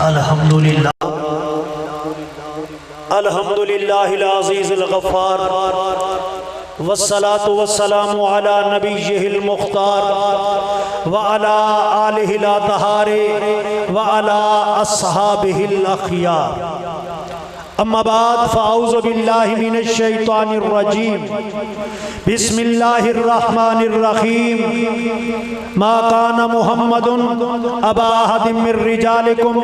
अल्हम्दुलिल्लाह अल्हम्दुलिल्लाहिल अज़ीज़िल गफ़्फ़ार वस्सलातु वस्सलामु अला नबिय्यिहिल मुख्तार व अला आलिहिल अत्हार व अला अस्हाबिहिल अख़यार। अम्मा बाद फ़अऊज़ु बिल्लाहि मिनश शैतानिर रजीम। बिस्मिल्लाहिर रहमानिर रहीम। मा काना मुहम्मदुन अबा अहदिम मिर रिजालिकुम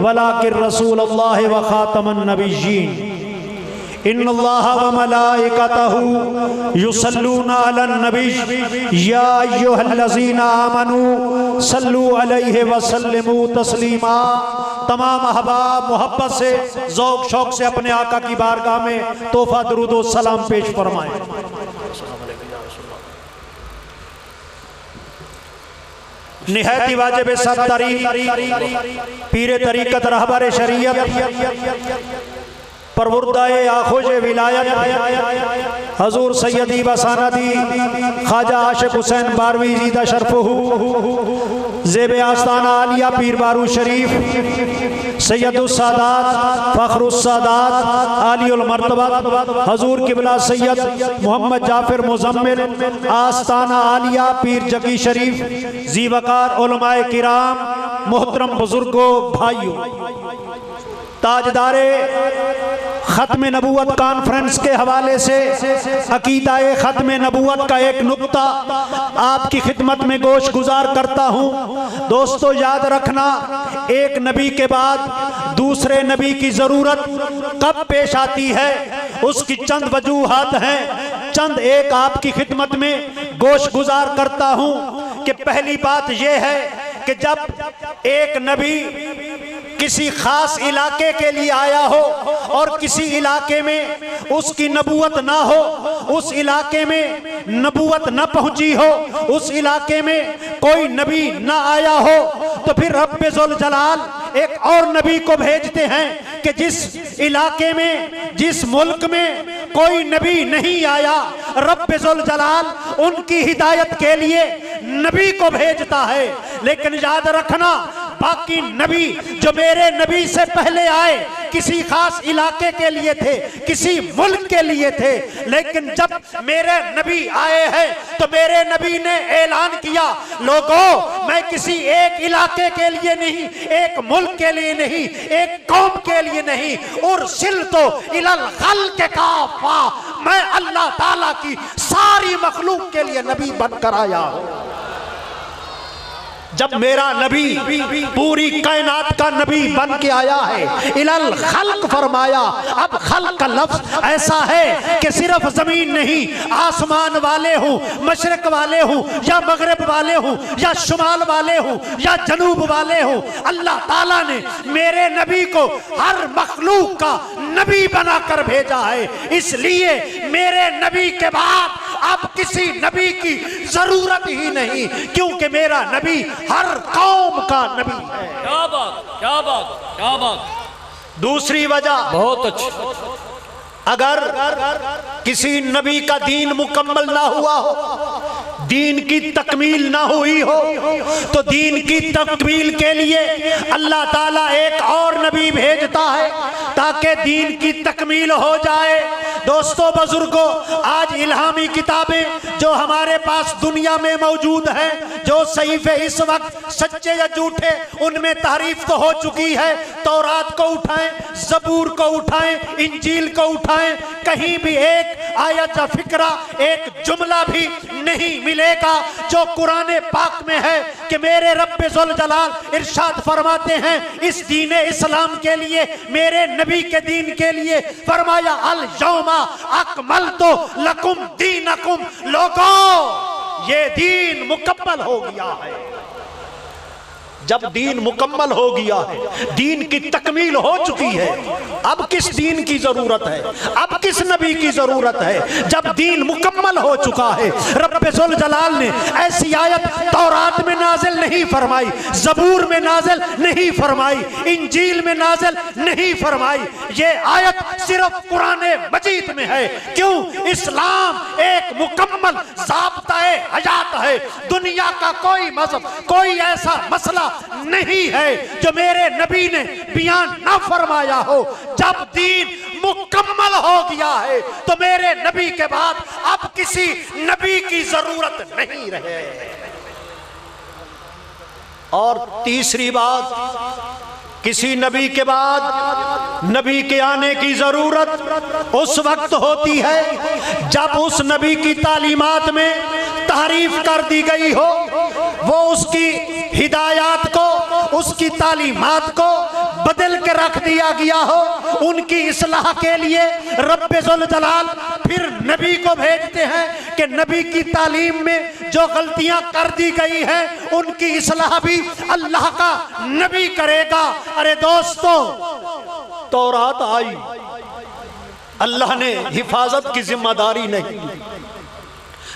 वलाकिन रसूलुल्लाहि व खातमन नबिय्यीन। इन्नल्लाह व मलाइकतहु युसल्लूना अलन नबी या अय्युहल्लज़ीना आमनू सल्लू अलैहि व सल्लिमू तस्लीमा। तमाम अहबाब मोहब्बत से ज़ौक़ शौक़ से अपने आका की बारगाह में तोहफ़ा दुरूद व सलाम पेश फरमाएं। निहायती वाजिब सत्तरी पीर तरीक़त रहबर शरीयत परवुर्दाए आखोज विलायत हजूर सैयदी वसानदी ख्वाजा आशिक हुसैन बारवी ज़ीदा शरफ़हू ज़ेब आस्ताना आलिया पीर बारू शरीफ सैयदुस्सादात फ़ख्रुस्सादात आलियुल मर्तबा हजूर किबला सैयद मोहम्मद जाफ़िर मुज़म्मिल आस्ताना आलिया पीर जकी शरीफ ज़ीवकार उलमाए किराम मोहतरम बुजुर्गों भाइयों, ताजदारे ख़त्म नबूवत कॉन्फ्रेंस के हवाले से अकीदाए ख़त्म नबूवत का एक नुक्ता आपकी खिदमत में गोश गुजार करता हूँ। दोस्तों याद रखना, एक नबी के बाद दूसरे नबी की ज़रूरत कब पेश आती है, उसकी चंद वजूहात हैं। चंद एक आपकी खिदमत में गोश गुजार करता हूँ कि पहली बात यह है कि जब एक नबी किसी खास इलाके के लिए आया हो और किसी इलाके में उसकी नबूवत ना हो, उस इलाके में नबूवत न पहुंची हो, उस इलाके में कोई नबी ना आया हो, तो फिर रब्बे ज़ुल जलाल एक और नबी को भेजते हैं कि जिस इलाके में जिस मुल्क में कोई नबी नहीं आया, रब्बे ज़ुल जलाल उनकी हिदायत के लिए नबी को भेजता है। लेकिन याद रखना, बाकी नबी जो मेरे नबी से पहले आए किसी खास इलाके के लिए थे, किसी मुल्क के लिए थे, लेकिन जब मेरे नबी आए हैं तो मेरे नबी ने ऐलान किया, लोगों मैं किसी एक इलाके के लिए नहीं, एक मुल्क के लिए नहीं, एक कौम के लिए नहीं, उर्सिलतु इलल खल्क़ काफ़ा, मैं अल्लाह ताला की सारी मखलूक के लिए नबी बनकर आया हूं। जब मेरा नबी पूरी कायनात का नबी बन के आया है, इलल खल्क फरमाया। अब खल्क का लफ्ज ऐसा है कि सिर्फ जमीन नहीं, आसमान वाले हूँ, मशरक वाले हूँ या मगरब वाले हूँ या शुमाल वाले हूँ या जनूब वाले हूँ, अल्लाह ताला ने मेरे नबी को हर मखलूक का नबी बनाकर भेजा है। इसलिए मेरे नबी के बाद अब किसी नबी की जरूरत ही नहीं, क्योंकि मेरा नबी हर कौम का नबी है। क्या बात, क्या बात, क्या बात। दूसरी वजह, बहुत अच्छी, अगर किसी नबी का दीन मुकम्मल ना हुआ हो, दीन की तकमील ना हुई हो, तो दीन की तकमील के लिए अल्लाह ताला एक और नबी भेजता है ताकि दीन की तकमील हो जाए। दोस्तों बुजुर्गों, आज इल्हामी किताबें जो हमारे पास दुनिया में मौजूद हैं, जो सहीफे इस वक्त सच्चे या झूठे उनमें तारीफ तो हो चुकी है। तौरात को उठाएं, ज़बूर को उठाएं, इंजील को उठाएं, कहीं भी एक आयत या फिक्रा, एक जुमला भी नहीं मिलेगा जो कुरान पाक में है कि मेरे रब्बे ज़ुल जलाल इरशाद फरमाते हैं इस दीन इस्लाम के लिए, मेरे नबी के दीन के लिए फरमाया अल यौमा अकमलतु लकुम दीनकुम। लोगों, ये दीन मुकम्मल हो गया है। जब दीन मुकम्मल हो गया है, दीन की तकमील हो चुकी है, अब किस दीन की जरूरत है, अब किस नबी की जरूरत है? जब दीन मुकम्मल हो चुका है, रब्बे ज़ुल जलाल ने ऐसी आयत तौरात में नाजिल नहीं फरमाई, ज़बूर में नाजिल नहीं फरमाई, इंजील में नाजिल नहीं फरमाई, ये आयत सिर्फ कुरान मजीद में है। क्यों? इस्लाम एक मुकम्मल ज़ाब्ता-ए हयात है। दुनिया का कोई मज़हब, कोई ऐसा मसला नहीं है जो मेरे नबी ने बयान ना फरमाया हो। जब दीन मुकम्मल हो गया है तो मेरे नबी के बाद अब किसी नबी की जरूरत नहीं रहे। और तीसरी बात, किसी नबी के बाद नबी के आने की जरूरत उस वक्त होती है जब उस नबी की तालीमात में तारीफ कर दी गई हो, वो उसकी हिदायत को, उसकी तालीमात को बदल के रख दिया गया हो। उनकी इस्लाह के लिए रब्बे जुल जलाल फिर नबी को भेजते हैं कि नबी की तालीम में जो गलतियां कर दी गई हैं उनकी इस्लाह भी अल्लाह का नबी करेगा। अरे दोस्तों, तौरात आई, अल्लाह ने हिफाजत की जिम्मेदारी नहीं,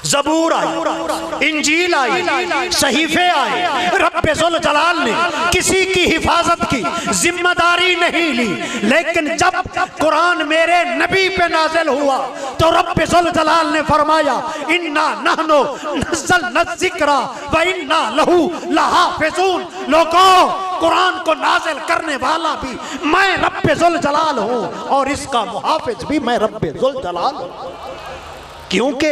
ज़बूर आई, इंजील आई, सहीफे आए, रब्बे जुल जलाल ने किसी की हिफाजत की जिम्मेदारी नहीं ली। लेकिन जब कुरान मेरे नबी पे नाज़िल हुआ तो रब्बे जुल जलाल ने फरमाया इन्ना नहनु नज़्ज़लना ज़िक्रा व इन्ना लहू लहाफ़िज़ून। लोगों, कुरान को नाज़िल करने वाला भी मैं रब्बे जुल जलाल हूँ और इसका मुहाफ़िज़ भी मैं रब्बे जुल जलाल हूँ। क्योंकि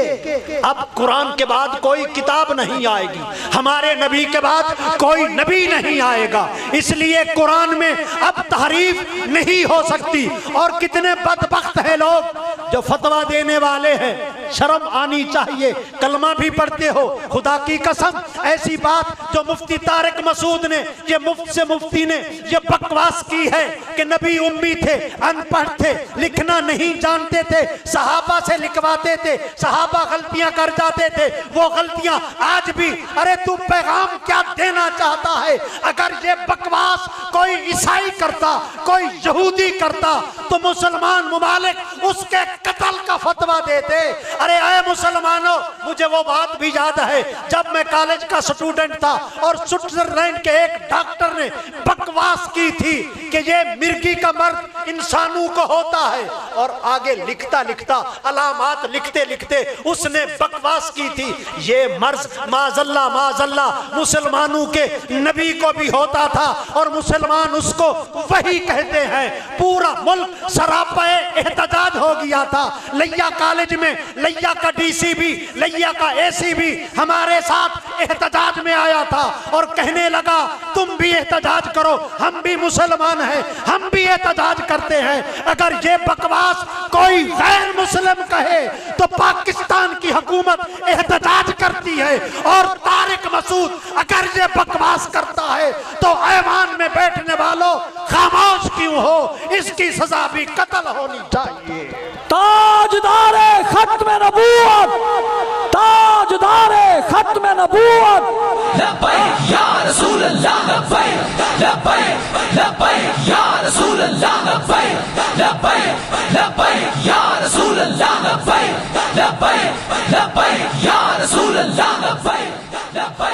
अब कुरान के बाद कोई किताब नहीं आएगी, हमारे नबी के बाद कोई नबी नहीं आएगा, इसलिए कुरान में अब तहरीफ नहीं हो सकती। और कितने बदबख्त हैं लोग जो फतवा देने वाले हैं, शर्म आनी चाहिए। कलमा भी पढ़ते हो, खुदा की कसम ऐसी बात जो मुफ्ती तारिक मसूद ने, ये मुफ्त से मुफ्ती ने ये बकवास की है कि नबी उम्मी थे, अनपढ़ थे, लिखना नहीं जानते थे, सहाबा से लिखवाते थे, सहाबा गलतियां कर जाते थे, वो गलतियां आज भी। अरे तू पैगाम क्या देना चाहता है? अगर ये बकवास कोई ईसाई करता, कोई यहूदी करता तो मुसलमान मुमालिक उसके कत्ल का फतवा देते। अरे ऐ मुसलमानों, मुझे वो बात भी याद है जब मैं कॉलेज का स्टूडेंट था और स्विट्जरलैंड के एक डॉक्टर ने बकवास की थी कि ये मिर्गी का मर्द इंसानों को होता है, और आगे लिखता लिखता अलामात लिखते लिखते उसने बकवास की थी ये मर्ज माजल्ला माजल्ला मुसलमानों के नबी को भी होता था और मुसलमान उसको वही कहते हैं। पूरा मुल्क सरापे एहतजाज हो गया था। लिया कॉलेज में लिया का डीसी भी, लिया का एसी भी हमारे साथ एहतजाज में आया था और कहने लगा तुम भी एहतजाज करो, हम भी मुसलमान हैं, हम भी एहतजाज करते हैं। अगर ये बकवास कोई गैर मुस्लिम कहे तो पाकिस्तान की हुकूमत एहतजाज करती है, और तारिक मसूद अगर ये बकवास करता है तो ऐवान में बैठने वालों खामोश क्यों हो? इसकी सजा भी कत्ल होनी चाहिए। ताजदारे खत्म नबूवत, ताजदारे खत्म नबूवत। लब्बैक या रसूल अल्लाह, लब्बैक लब्बैक लब्बैक या रसूल अल्लाह, लब्बैक लब्बैक लब्बैक या रसूल अल्लाह, लब्बैक लब्बैक लब्बैक या रसूल अल्लाह, लब्बैक।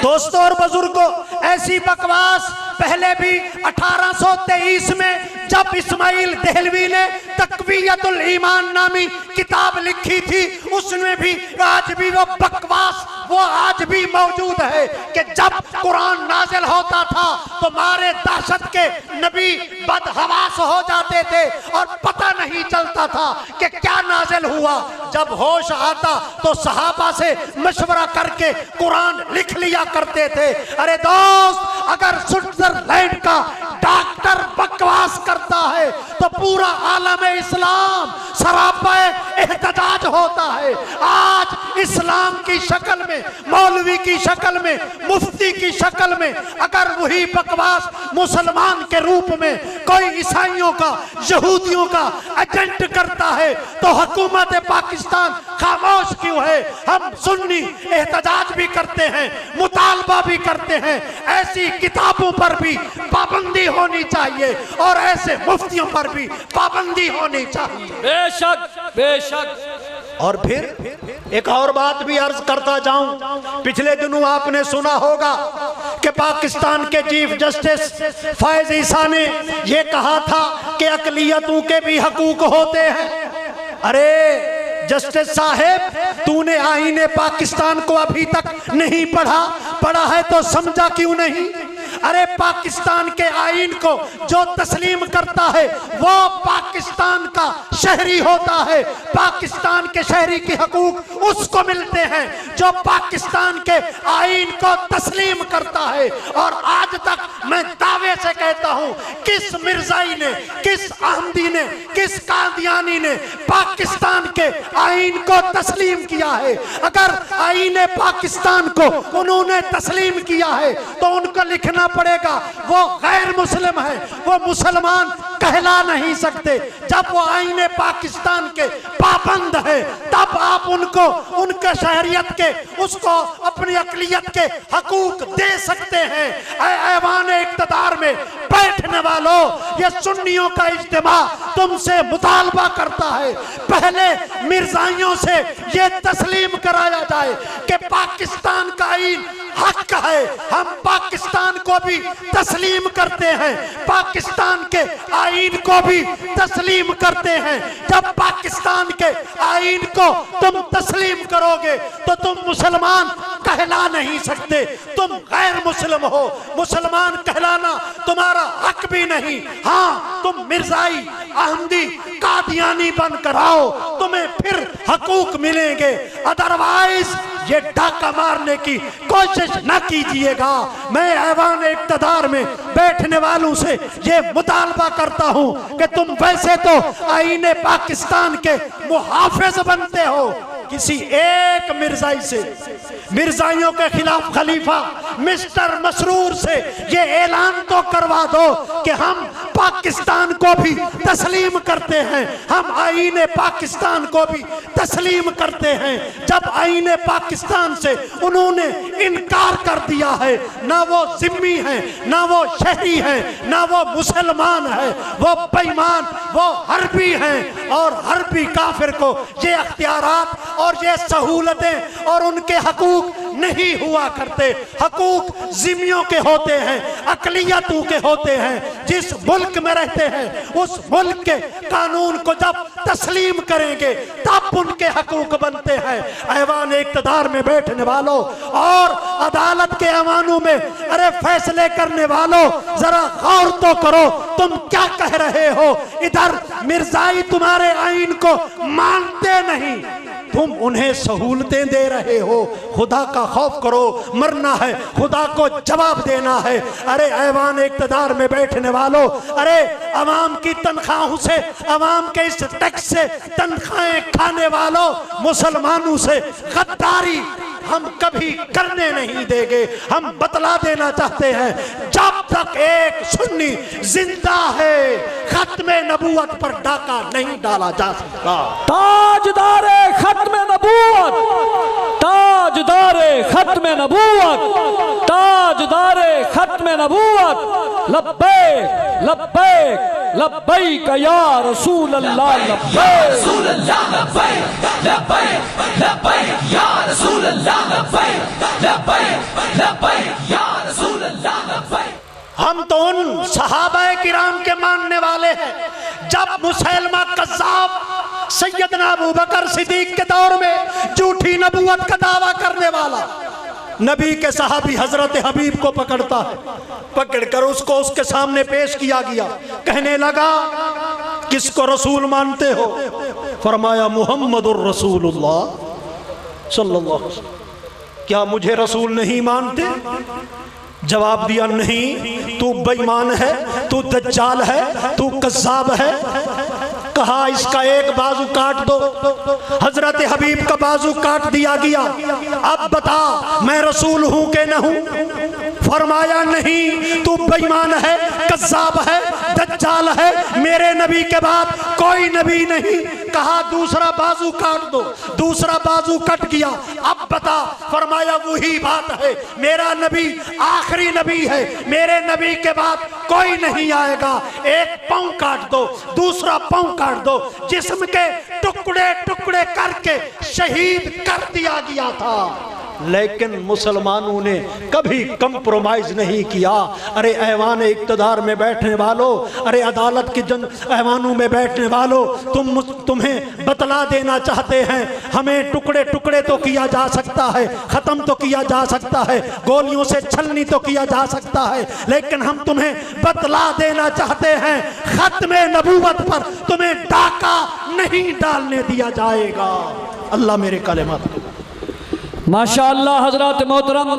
दोस्तों और बुजुर्गों, ऐसी बकवास पहले भी 1823 में जब इस्माइल देहलवी ने तकवीयतुल ईमान नामी किताब लिखी थी, उसमें भी आज भी वो बकवास वो आज भी मौजूद है कि जब कुरान नाजिल होता था तो मारे दहशत के नबी बदहवास हो जाते थे और पता नहीं चलता था कि क्या नाजिल हुआ। जब होश आता तो सहाबा से मशवरा करके कुरान लिख लिया करते थे। अरे दोस्त, अगर स्विट्जरलैंड का डॉक्टर बकवास करता है तो पूरा आलम इस्लाम सरापा एहतजाज होता है। आज इस्लाम की शक्ल में, मौलवी की शक्ल में, मुफ्ती की शक्ल में अगर वही बकवास मुसलमान के रूप में कोई ईसाइयों का, यहूदियों का एजेंट करता है तो हुकूमत पाकिस्तान खामोश क्यों है? हम सुन्नी एहतजाज भी करते हैं, मुतालबा भी करते हैं। ऐसी किताबों पर भी पाबंदी होनी चाहिए और ऐसे मुफ्तियों पर भी पाबंदी होनी चाहिए। बेशक बेशक। और फिर एक और बात भी अर्ज करता जाऊं, पिछले दिनों आपने सुना होगा कि पाकिस्तान के चीफ जस्टिस फैज ईसा ने यह कहा था कि अकलियतों के भी हकूक होते हैं। अरे जस्टिस साहेब, तूने आईने पाकिस्तान को अभी तक नहीं पढ़ा है तो समझा क्यों नहीं? अरे पाकिस्तान के आईन को जो तस्लीम करता है वो पाकिस्तान का शहरी होता है। पाकिस्तान के शहरी के हकूक उसको मिलते हैं जो पाकिस्तान के आईन को तस्लीम करता है। और आज तक मैं दावे से कहता हूं, किस मिर्जाई ने, किस अहमदी ने, किस कादियानी ने पाकिस्तान के आईन को तस्लीम किया है? अगर आईन पाकिस्तान को उन्होंने तस्लीम किया है तो उनको लिखना पड़ेगा वो गैर मुस्लिम है, वो मुसलमान कहला नहीं सकते। जब वो आईन पाकिस्तान के पाबंद है तब आप उनको उनके शहरियत के, उसको अपनी अकलियत के हकूक दे सकते हैं। ऐवान इक़्तिदार में बैठने वालों, ये सुन्नियों का इज्तिमा तुमसे मुतालबा करता है, पहले मिर्जाइयों से ये तस्लीम कराया जाए कि पाकिस्तान का आईन हक है। हम पाकिस्तान को भी तस्लीम करते हैं, पाकिस्तान के आईन को भी तस्लीम करते हैं। जब पाकिस्तान के आईन को तुम तस्लीम करोगे तो तुम मुसलमान कहला नहीं सकते, तुम गैर मुस्लिम हो। मुसलमान कहलाना तुम्हारा हक भी नहीं। हाँ, तुम मिर्जाई, अहमदी, कादियानी बनकर आओ, तुम्हें फिर हकूक मिलेंगे। अदरवाइज ये डाका मारने की कोशिश न कीजिएगा। मैं ऐवान इक़्तिदार में बैठने वालों से ये मुतालबा करता हूं कि तुम वैसे तो आईने पाकिस्तान के मुहाफिज बनते हो, किसी एक मिर्जाई से, मिर्जाइयों के खिलाफ खलीफा मिस्टर मसरूर से ये ऐलान तो करवा दो कि हम पाकिस्तान को भी तस्लीम करते हैं, हम आईने पाकिस्तान को भी तस्लीम करते हैं। जब आईने पाकिस्तान से उन्होंने इनकार कर दिया है, ना वो जिम्मी है, ना वो शहरी है, ना वो मुसलमान है, वो बेईमान, वो हरबी हैं। और हरबी काफिर को ये अख्तियारात और ये सहूलतें और उनके हकूक नहीं हुआ करते। हकूक जिम्मियों के होते हैं, अकलियतों के होते हैं। जिस मुल्क में रहते हैं उस मुल्क के कानून को जब तस्लीम करेंगे तब उनके हकूक बनते हैं। ऐवान इक़्तिदार में बैठने वालों और अदालत के ऐवानों में अरे फैसले करने वालों, जरा गौर तो करो तुम क्या कह रहे हो। इधर मिर्जाई तुम्हारे आईन को मानते नहीं, तुम उन्हें सहूलतें दे रहे हो। खुदा का खौफ करो, मरना है, खुदा को जवाब देना है। अरे ऐवान इक़्तिदार में बैठने वालों, अरे अवाम की तनख्वाहों से, अवाम के इस टैक्स से तनख्वाहें खाने वालों, मुसलमानों से गद्दारी हम कभी करने नहीं देंगे। हम बतला देना चाहते हैं, जब तक एक सुन्नी जिंदा है खत्मे नबूवत पर डाका नहीं डाला जा सकता। ताजदारे खत्मे नबूवत, ताजदारे खत्मे नबूवत, ताजदारे खत्मे नबूवत। लब्बैक लब्बैक लब्बैक या रसूल अल्लाह, लब्बैक रसूल अल्लाह, लब्बैक लब्बैक लब्बैक या रसूल अल्लाह, लब्बैक लब्बैक लब्बैक या रसूल अल्लाह, लब्बैक। हम तो उन सहाबाए किराम के मानने वाले हैं जब मुसैलमा कज़्ज़ाब सैयदना अबू बकर सिद्दीक के दौर में झूठी नबूवत का दावा करने वाला नबी के सहाबी हजरत हबीब को पकड़ता है, पकड़कर उसको उसके सामने पेश किया गया। कहने लगा, किसको रसूल मानते हो? फरमाया मुहम्मदुर रसूलुल्लाह सल्लल्लाहु अलैहि वसल्लम। क्या मुझे रसूल नहीं मानते? जवाब दिया, नहीं, तू बेईमान है, तू दज्जाल है, तू कज़्ज़ाब है। कहा, इसका एक बाजू काट दो। हजरत हबीब का बाजू काट दिया गया। अब बता, मैं रसूल हूं कि न हूं? फरमाया, नहीं, तू बेईमान है, कज़्ज़ाब है, दज्जाल है, मेरे नबी के बाद कोई नबी नहीं। कहा, दूसरा बाजू काट दो। दूसरा बाजू कट गया। अब बता। फरमाया, वही बात है, मेरा नबी आखिरी नबी है, मेरे नबी के बाद कोई नहीं आएगा। एक पांव काट दो, दूसरा पांव काट दो। जिस्म के टुकड़े टुकड़े करके शहीद कर दिया गया था। लेकिन मुसलमानों ने कभी कंप्रोमाइज नहीं किया। अरे ऐवान इक़्तिदार में बैठने वालों, अरे अदालत के ऐवानों में बैठने वालों, तुम्हें बतला देना चाहते हैं हमें टुकड़े टुकड़े तो किया जा सकता है, ख़त्म तो किया जा सकता है, गोलियों से छलनी तो किया जा सकता है, लेकिन हम तुम्हें बतला देना चाहते हैं खत्मे नबूवत पर तुम्हें डाका नहीं डालने दिया जाएगा। अल्लाह मेरे कलेमत माशाअल्लाह हजरत मोहतरम